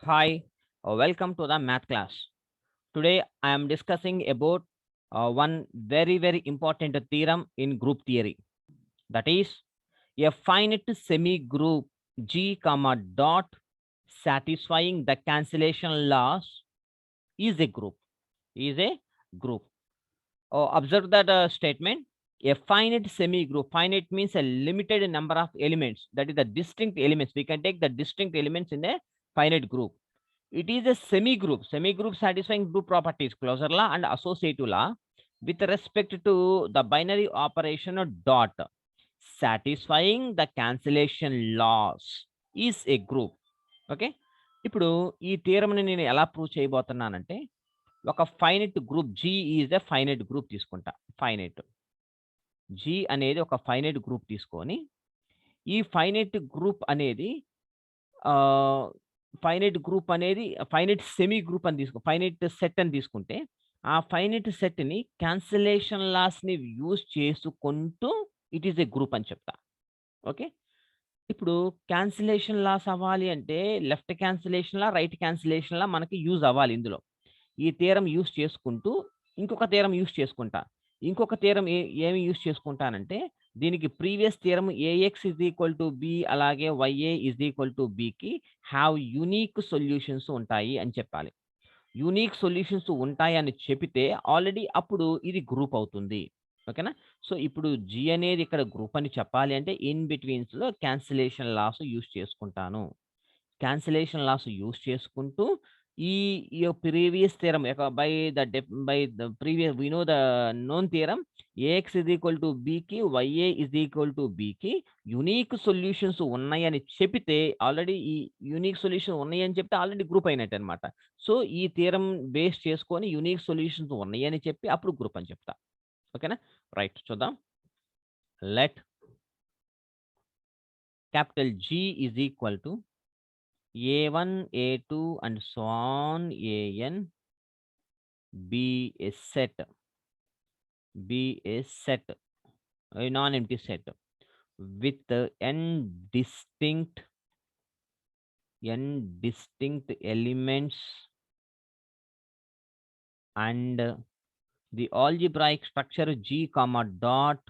Hi, welcome to the math class. Today I am discussing about one very important theorem in group theory. That is, a finite semi-group G comma dot satisfying the cancellation laws is a group. Is a group. Observe that statement. A finite semi-group. Finite means a limited number of elements. That is the distinct elements. We can take the distinct elements in a finite group. It is a semi-group. Semi-group satisfying group properties, closure law and associative law with respect to the binary operation of dot. Satisfying the cancellation laws is a group. Okay. ఇప్పుడు ఈ థియరమ్‌ని నేను ఎలా prove చేయబోతున్నానంటే, ఒక finite group G is a finite group తీసుకుంటా. Finite. G అనేది ఒక ఫైనైట్ గ్రూప్ తీసుకొని, ఈ ఫైనైట్ గ్రూప్ అనేది ఆహ్, ఫైనైట్ సెమీ గ్రూప్ అని ఫైనైట్ సెట్ అని తీసుకుంటే, ఆ ఫైనైట్ సెట్‌ని కాన్సెలేషన్ లాస్‌ని యూజ్ చేసుకుంటూ ఇట్ ఈస్ ఎ గ్రూప్ అని చెప్తా. ఓకే. ఇప్పుడు కాన్సెలేషన్ లాస్ అవ్వాలి అంటే లెఫ్ట్ కాన్సెలేషన్ లా, రైట్ కాన్సెలేషన్ లా మనకి యూజ్ అవ్వాలి ఇందులో. ఈ థియరమ్ యూజ్ చేసుకుంటూ ఇంకొక థియరమ్ యూజ్ చేసుకుంటా. ఇంకొక థియరమ్ ఏమి యూజ్ చేసుకుంటానంటే, దీనికి previous theorem AX is equal to B అలాగే వైఏ ఈజ్ ఈక్వల్ టు బికి హావ్ యూనిక్ సొల్యూషన్స్ ఉంటాయి అని చెప్పాలి. యూనిక్ సొల్యూషన్స్ ఉంటాయని చెపితే ఆల్రెడీ అప్పుడు ఇది గ్రూప్ అవుతుంది. ఓకేనా? సో, ఇప్పుడు జీ అనేది ఇక్కడ గ్రూప్ అని చెప్పాలి అంటే ఇన్ బిట్వీన్స్‌లో కాన్సెలేషన్ లాస్ యూజ్ చేసుకుంటాను. కాన్సెలేషన్ లాస్ యూజ్ చేసుకుంటూ ఈ ఈ previous theorem by the previous we know the known theorem AX is equal to బికి, వైఏ ఈజ్ ఈక్వల్ టు బికి యూనిక్ సొల్యూషన్స్ ఉన్నాయని చెపితే ఆల్రెడీ ఈ యూనిక్ సొల్యూషన్ ఉన్నాయని చెప్తే ఆల్రెడీ గ్రూప్ అయినట్టనమాట. సో, ఈ థియరమ్ బేస్ చేసుకొని యూనిక్ సొల్యూషన్స్ ఉన్నాయని చెప్పి అప్పుడు గ్రూప్ అని చెప్తా. ఓకేనా? రైట్ చూద్దాం. Let capital G is equal to A1, A2 and so on AN be a set, a non-empty set with n distinct elements, and the algebraic structure G comma dot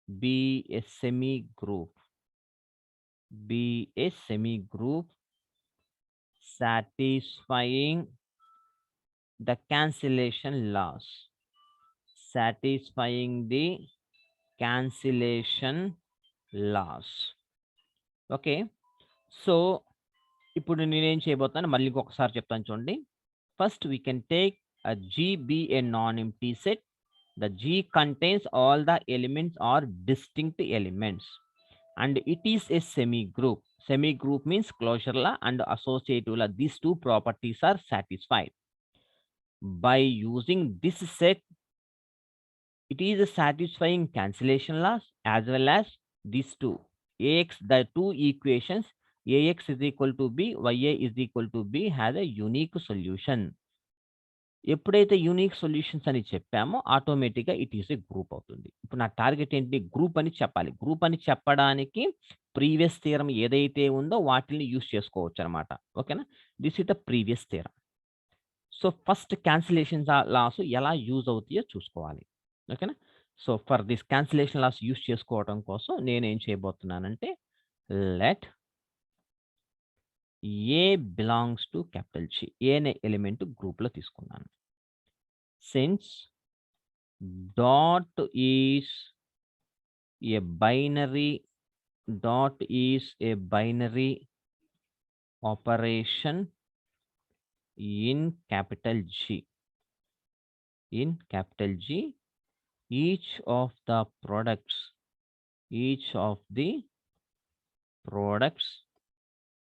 be a semi-group, satisfying the cancellation laws, okay. So, ఇప్పుడు నేనేం చేయబోతున్నాను మళ్ళీ ఇంకొకసారి చెప్తాను చూడండి. First we can take a G be a non-empty set. The G contains all the elements or distinct elements and it is a semi-group. Semi-group means closure law and associative law. These two properties are satisfied. By using this set, it is satisfying cancellation laws as well as these two. The two equations ax is equal to b, ya is equal to b has a unique solution. ఎప్పుడైతే unique solutions అని చెప్పామో ఆటోమేటిక్‌గా it is a group అవుతుంది. ఇప్పుడు నా target ఏంటి? Group అని చెప్పాలి. గ్రూప్ అని చెప్పడానికి ప్రీవియస్ థియరమ్ ఏదైతే ఉందో వాటిల్ని యూజ్ చేసుకోవచ్చనమాట. ఓకేనా? This is the previous theorem. So, first cancellations laws ఎలా యూజ్ అవుతాయో చూసుకోవాలి. ఓకేనా? So, for this cancellation laws use చేసుకోవడం కోసం నేనేం చేయబోతున్నానంటే, let a belongs to capital G. A అనే ఎలిమెంట్ గ్రూప్‌లో తీసుకున్నాను. Since dot is a binary operation in capital G. Each of the products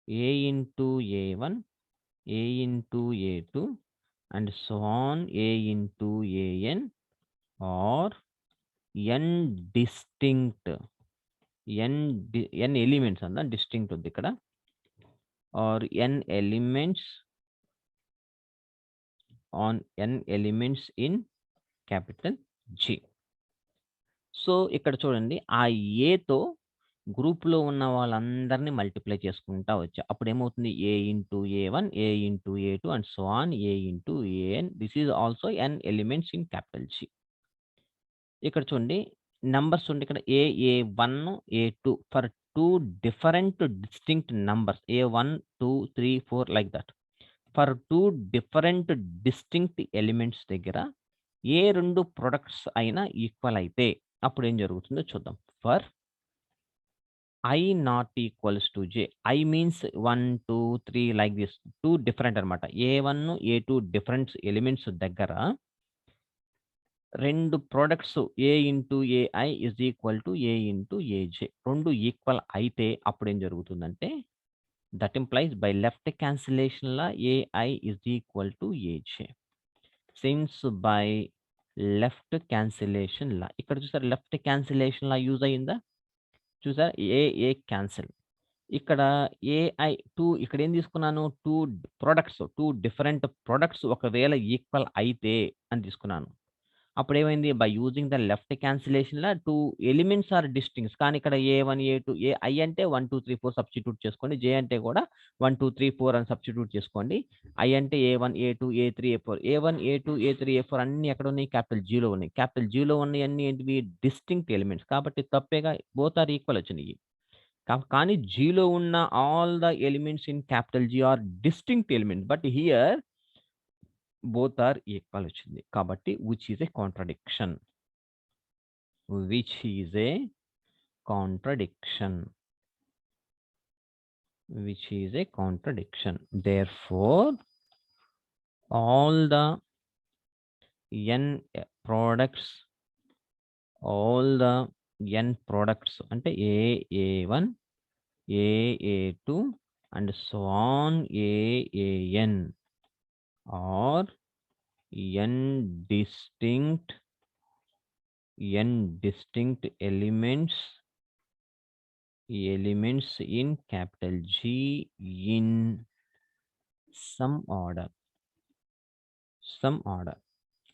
A into A1, A into A2 and so on A into AN or n distinct n elements and distinct ఉంది ఇక్కడ, or n elements in capital G. So, ఇక్కడ చూడండి ఆ ఏతో గ్రూప్‌లో ఉన్న వాళ్ళందరిని multiply చేసుకుంటా వచ్చా. అప్పుడేమవుతుంది A into A1, A into A2 and so on A into AN. This is also an elements in capital G. ఇక్కడ చూడండి నంబర్స్ చూడండి ఇక్కడ A1, A2 for 2 different distinct numbers A1, 2, 3, 4 like that. For 2 different distinct elements దగ్గర ఏ 2 products అయినా equal అయితే అప్పుడేం జరుగుతుందో చూద్దాం. For I not equals to J. I means 1, 2, 3 like this. 2 different అనమాట. A1, A2 డిఫరెంట్ ఎలిమెంట్స్ దగ్గర 2 products A into AI is equal to A into AJ. 2 equal అయితే అప్పుడేం జరుగుతుందంటే that implies by left cancellation law AI is equal to AJ. Since by left cancellation law ఇక్కడ చూసారా left cancellation law use అయిందా? చూసారా ఏ cancel. ఇక్కడ AI 2 ఇక్కడ ఏం తీసుకున్నాను 2 ప్రొడక్ట్స్ 2 డిఫరెంట్ ప్రొడక్ట్స్ ఒకవేళ ఈక్వల్ అయితే అని తీసుకున్నాను. అప్పుడేమైంది బై యూజింగ్ ద లెఫ్ట్ క్యాన్సిలేషన్‌ల 2 ఎలిమెంట్స్ ఆర్ డిస్టింక్ట్స్. కానీ ఇక్కడ A1, A2 I అంటే 1, 2, 3, 4 సబ్స్టిట్యూట్ చేసుకోండి. J అంటే కూడా 1, 2, 3, 4 అని సబ్స్టిట్యూట్ చేసుకోండి. I అంటే A1, A2, A3, A4. A1, A2, A3, A4 అన్నీ ఎక్కడున్నాయి? క్యాపిటల్ Gలో ఉన్నాయి. క్యాపిటల్ Gలో ఉన్నయన్నీ ఏంటివి? Distinct elements. కాబట్టి తప్పేగా బోత్ ఆర్ ఈక్వల్ వచ్చినియి. కానీ Gలో ఉన్న all the elements in capital G are distinct elements. But here both are equal వచ్చింది. కాబట్టి which is a contradiction. Which is a contradiction. Which is a contradiction. Therefore, all the n products, all the n products అంటే A1, A2 and so on AAN are n distinct elements in capital G in some order.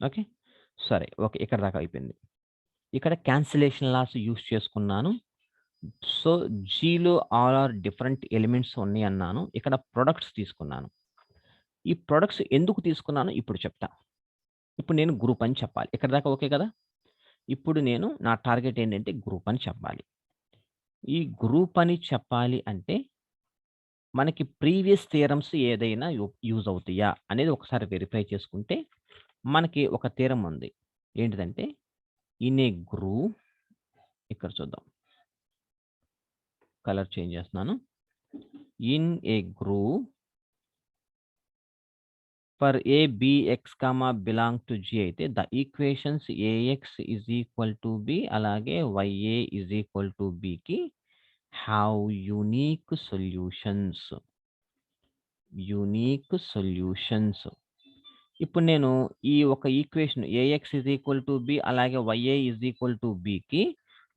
Okay సరే okay ఇక్కడ దాకా అయిపోయింది. ఇక్కడ cancellation laws use చేసుకున్నాను. So జీలో all are different elements ఉన్నాయి అన్నాను. ఇక్కడ ప్రొడక్ట్స్ తీసుకున్నాను. ఈ ప్రొడక్ట్స్ ఎందుకు తీసుకున్నానో ఇప్పుడు చెప్తా. ఇప్పుడు నేను గ్రూప్ అని చెప్పాలి. ఇక్కడ దాకా ఓకే కదా? ఇప్పుడు నేను నా టార్గెట్ ఏంటంటే గ్రూప్ అని చెప్పాలి. ఈ గ్రూప్ అని చెప్పాలి అంటే మనకి ప్రీవియస్ థియరమ్స్ ఏదైనా యూజ్ అవుతాయా అనేది ఒకసారి వెరిఫై చేసుకుంటే మనకి ఒక థియరం ఉంది. ఏంటిదంటే ఇన్ ఏ గ్రూప్ ఇక్కడ చూద్దాం. కలర్ చేంజ్ చేస్తున్నాను. In a group for A, B, X, belong to G అయితే the equations AX is equal to B అలాగే YA ఈజ్ ఈక్వల్ టు Bకి హ్యావ్ యూనిక్ సొల్యూషన్స్. ఇప్పుడు నేను ఈ ఒక equation AX is equal to B అలాగే YA is equal to Bకి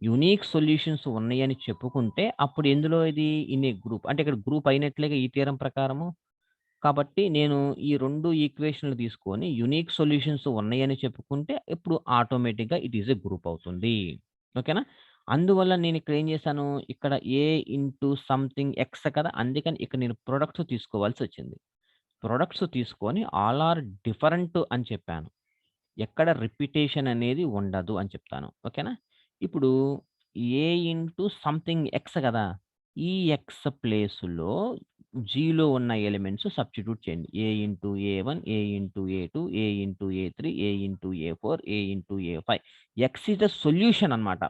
unique solutions ఉన్నాయని చెప్పుకుంటే అప్పుడు ఎందులో ఇది ఇన్ ఏ గ్రూప్ అంటే ఇక్కడ గ్రూప్ అయినట్లేగా ఈ థియరం ప్రకారము. కాబట్టి నేను ఈ 2 ఈక్వేషన్‌లు తీసుకొని యూనిక్ సొల్యూషన్స్ ఉన్నాయని చెప్పుకుంటే ఇప్పుడు ఆటోమేటిక్‌గా ఇట్ ఈస్ ఎ గ్రూప్ అవుతుంది. ఓకేనా? అందువల్ల నేను ఇక్కడ ఏం చేశాను? ఇక్కడ A ఇంటూ సంథింగ్ X కదా! అందుకని ఇక్కడ నేను ప్రొడక్ట్స్ తీసుకోవాల్సొచ్చింది. ప్రొడక్ట్స్ తీసుకొని ఆల్ ఆర్ డిఫరెంట్ అని చెప్పాను. ఎక్కడ రిపిటేషన్ అనేది ఉండదు అని చెప్తాను. ఓకేనా? ఇప్పుడు A ఇంటూ సంథింగ్ X కదా! ఈ X ప్లేస్‌లో Gలో ఉన్న ఎలిమెంట్స్ సబ్స్టిట్యూట్ చేయండి. A into A1, A into A2, A into A3, A into A4, A into A5. X is the solution అన్నమాట.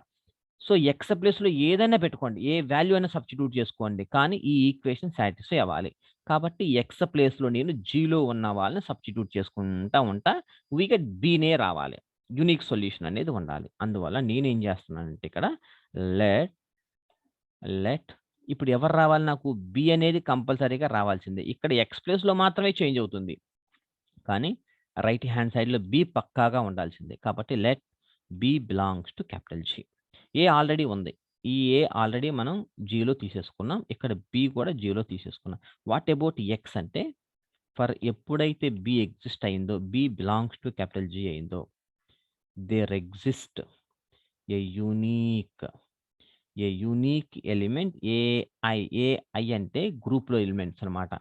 సో, X ప్లేస్‌లో ఏదైనా పెట్టుకోండి. ఏ వాల్యూ అయినా సబ్స్టిట్యూట్ చేసుకోండి. కానీ ఈ ఈక్వేషన్ సాటిస్ఫై అవ్వాలి. కాబట్టి X ప్లేస్‌లో నేను Gలో ఉన్న వాళ్ళని సబ్స్టిట్యూట్ చేసుకుంటా ఉంటా. వి గెట్ Bనే రావాలి. యూనిక్ సొల్యూషన్ అనేది ఉండాలి. అందువల్ల నేనేం చేస్తున్నానంటే ఇక్కడ లెట్ ఇప్పుడు ఎవరు రావాలి నాకు? B అనేది కంపల్సరీగా రావాల్సిందే. ఇక్కడ X ప్లేస్‌లో మాత్రమే చేంజ్ అవుతుంది. కానీ రైట్ హ్యాండ్ సైడ్‌లో B పక్కాగా ఉండాల్సిందే. కాబట్టి let B belongs to capital G. A already ఉంది. ఈ A ఆల్రెడీ మనం Gలో తీసేసుకున్నాం. ఇక్కడ B కూడా Gలో తీసేసుకున్నాం. వాట్ అబౌట్ X అంటే ఫర్ ఎప్పుడైతే B ఎగ్జిస్ట్ అయిందో B belongs to capital G అయిందో there exist a unique a unique element AI. AI అంటే గ్రూప్‌లో ఎలిమెంట్స్ అన్నమాట.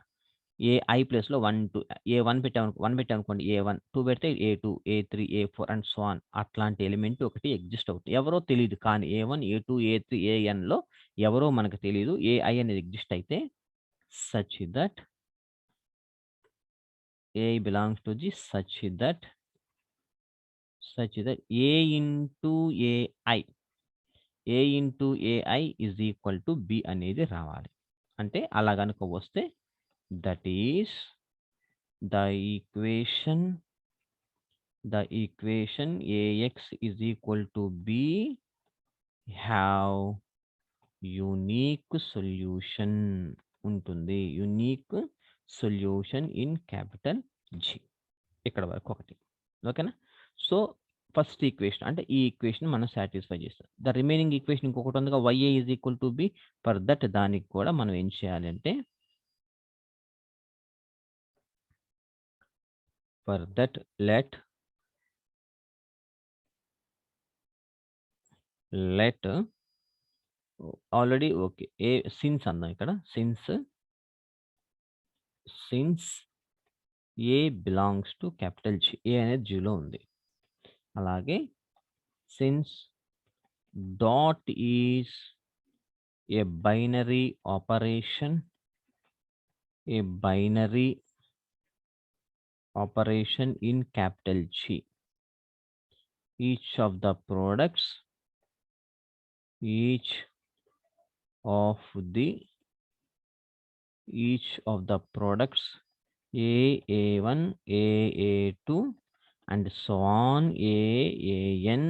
ఏఐ ప్లేస్‌లో 1, 2 ఏ1 పెట్టామనుకోండి ఏ1, 2 పెడితే ఏ2, ఏ3, ఏ4 అండ్ సో ఆన్ అట్లాంటి ఎలిమెంట్ ఒకటి ఎగ్జిస్ట్ అవుతుంది. ఎవరో తెలీదు. కానీ ఏ1, ఏ2, ఏ3, ఏఎన్‌లో ఎవరో మనకు తెలీదు. ఏఐ అనేది ఎగ్జిస్ట్ అయితే such that AI belongs to the such that a into AI a into AI is equal to B అనేది రావాలి. అంటే అలా గనుక వస్తే that is the equation AX is equal to B have unique solution ఉంటుంది. Unique solution in capital G. ఇక్కడ వరకు ఒకటి. ఓకేనా? సో ఫస్ట్ ఈక్వేషన్ అంటే ఈ ఈక్వేషన్ మనం సాటిస్ఫై చేస్తాం. ద రిమైనింగ్ ఈక్వేషన్ ఇంకొకటి ఉందిగా YA is equal to B. For that దానికి కూడా మనం ఏం చేయాలి అంటే for that let already okay. Since అందాం ఇక్కడ. Since a belongs to capital G. A అనేది జీలో ఉంది. అలాగే since dot is a binary operation in capital G. Each of the products A1, AA2 and so on AAN,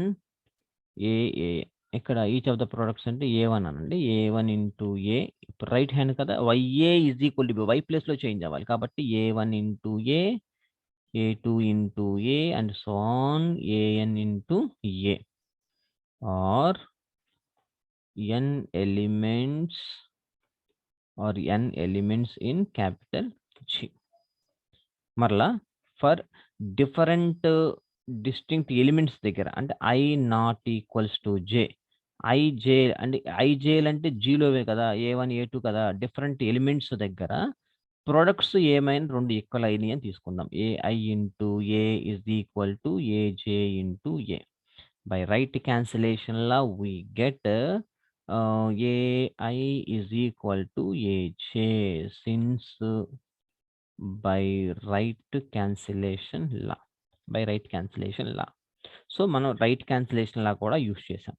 AA. ఇక్కడ each of the products అంటే A1 అనండి. A1 into ఏ. ఇప్పుడు right hand కదా. YA is equal to B. Y ప్లేస్లో change అవ్వాలి. కాబట్టి A1 into a, A2 into A and so on AN into A, or n elements in capital G. మరలా for different distinct elements దగ్గర అంటే I not equals to J. IJ అంటే జీలోవే కదా. A1, A2 కదా. Different elements దగ్గర products ఏమైనా 2 equal అయినాయి అని తీసుకుందాం. AI into A is equal to ఏజే into A. By right cancellation law we get AI is equal to AJ since by right cancellation law. So మనం right cancellation law కూడా use చేసాం.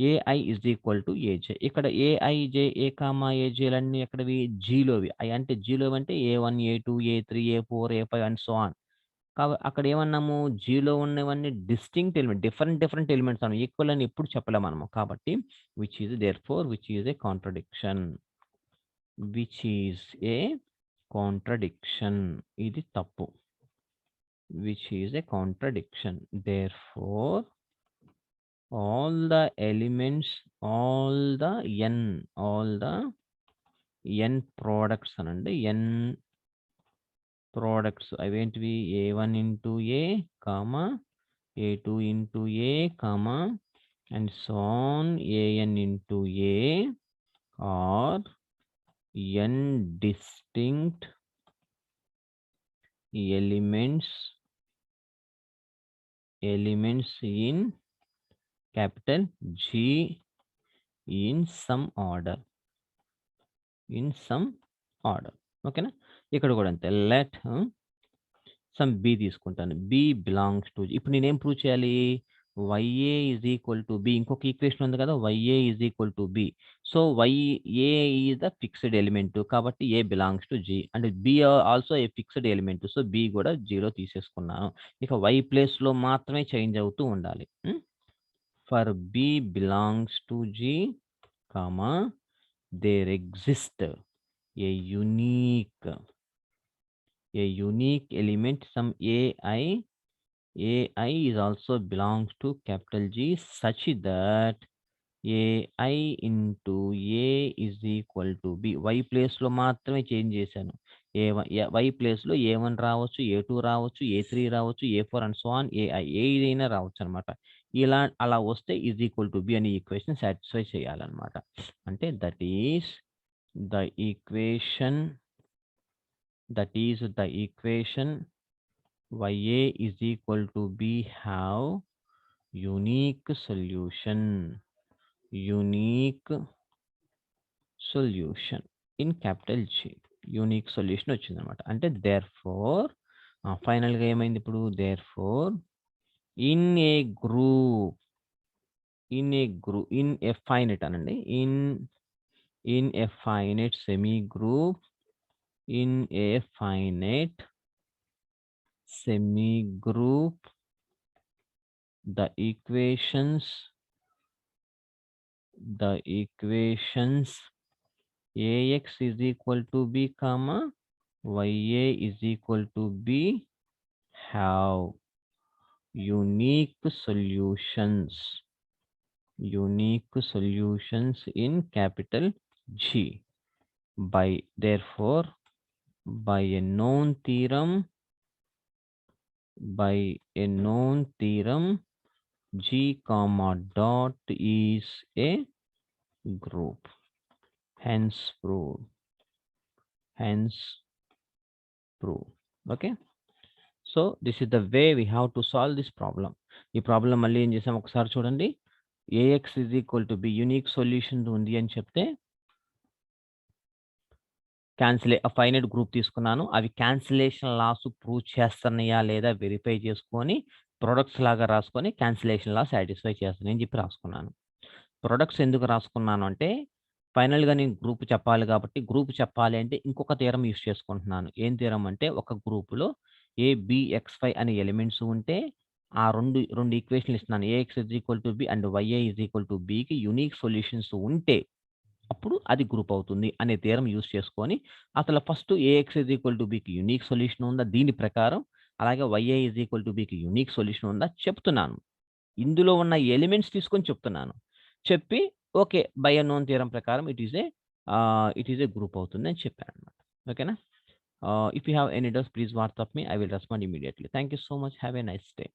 AI is equal to ఏజే. ఇక్కడ AIJ ఏజేలన్నీ ఎక్కడవి జీలోవి. I అంటే జీలో అంటే A1, A2, A3, A4, A5 and so on. అక్కడ ఏమన్నాము జీలో ఉన్నవన్నీ distinct element different elements అన్నాము. Equal అని ఎప్పుడు చెప్పలేము మనము. కాబట్టి విచ్ ఈజ్ ఏ కాంట్రడిక్షన్. ఇది తప్పు. which is a contradiction. Therefore, all the n products అనండి. n products అవేంటివి A1 into A, A2 into A, and so on AN into A are n distinct elements in capital G in some order. ఓకేనా? ఇక్కడ కూడా అంతే. Let some B తీసుకుంటాను. B belongs to. ఇప్పుడు నేనేం prove చేయాలి? YA is equal to B. ఇంకొక equation ఉంది కదా, YA is equal to B. So a is the fixed element కాబట్టి a belongs to G and B also a fixed element. So B కూడా zero తీసేసుకున్నాను. ఇక Y ప్లేస్లో మాత్రమే change అవుతూ ఉండాలి. For B belongs to G there exists a unique element, some AI is also belongs to capital G such that AI into A is equal to B. Y place లో మాత్రమే change చేశాను. Y place లో A1 రావచ్చు, A2 రావచ్చు, A3 రావచ్చు, A4 and so on AI ఏదైనా రావచ్చు అనమాట. ఇలా అలా వస్తే ఈజ్ ఈక్వల్ టు బి అనే ఈక్వేషన్ సాటిస్ఫై చేయాలన్నమాట. అంటే that is the equation YA is equal to B have unique solution in capital G. Unique solution వచ్చిందనమాట. అంటే దేర్ ఫోర్ ఫైనల్గా ఏమైంది ఇప్పుడు, therefore in a group in a finite అనండి, in a finite semi group in a finite semi-group, the equations ax is equal to b comma ya is equal to b have unique solutions in capital G. Therefore by a known theorem G comma dot is a group. Hence proved. Okay. So this is the way we have to solve this problem. ఈ problem మళ్ళీ ఏం చేసాం ఒకసారి చూడండి. ax is equal to b unique solution ఉంది అని చెప్తే finite group తీసుకున్నాను. అవి క్యాన్సిలేషన్ లాస్ ప్రూవ్ చేస్తున్నాయా లేదా వెరిఫై చేసుకొని ప్రొడక్ట్స్ లాగా రాసుకొని క్యాన్సిలేషన్ లాస్ సాటిస్ఫై చేస్తానని చెప్పి రాసుకున్నాను. ప్రొడక్ట్స్ ఎందుకు రాసుకున్నాను అంటే ఫైనల్గా నేను గ్రూప్ చెప్పాలి కాబట్టి, గ్రూప్ చెప్పాలి అంటే ఇంకొక థీరం యూస్ చేసుకుంటున్నాను. ఏం థీరం అంటే ఒక గ్రూపులో ABX5 అనే ఎలిమెంట్స్ ఉంటే ఆ రెండు ఈక్వేషన్లు ఇస్తున్నాను. AX is equal to B అండ్ YA is equal to Bకి యూనిక్ సొల్యూషన్స్ ఉంటే అప్పుడు అది గ్రూప్ అవుతుంది అనే థీరం యూస్ చేసుకొని అసలు first AX is equal to Bకి యూనిక్ సొల్యూషన్ ఉందా దీని ప్రకారం, అలాగే YA is equal to Bకి యూనిక్ సొల్యూషన్ ఉందా చెప్తున్నాను. ఇందులో ఉన్న ఎలిమెంట్స్ తీసుకొని చెప్తున్నాను. చెప్పి okay by a known theorem ప్రకారం ఇట్ ఈస్ ఏ గ్రూప్ అవుతుంది అని చెప్పాను అనమాట. ఓకేనా? If you have any doubts please WhatsApp me, I will respond immediately. Thank you so much. Have a nice day.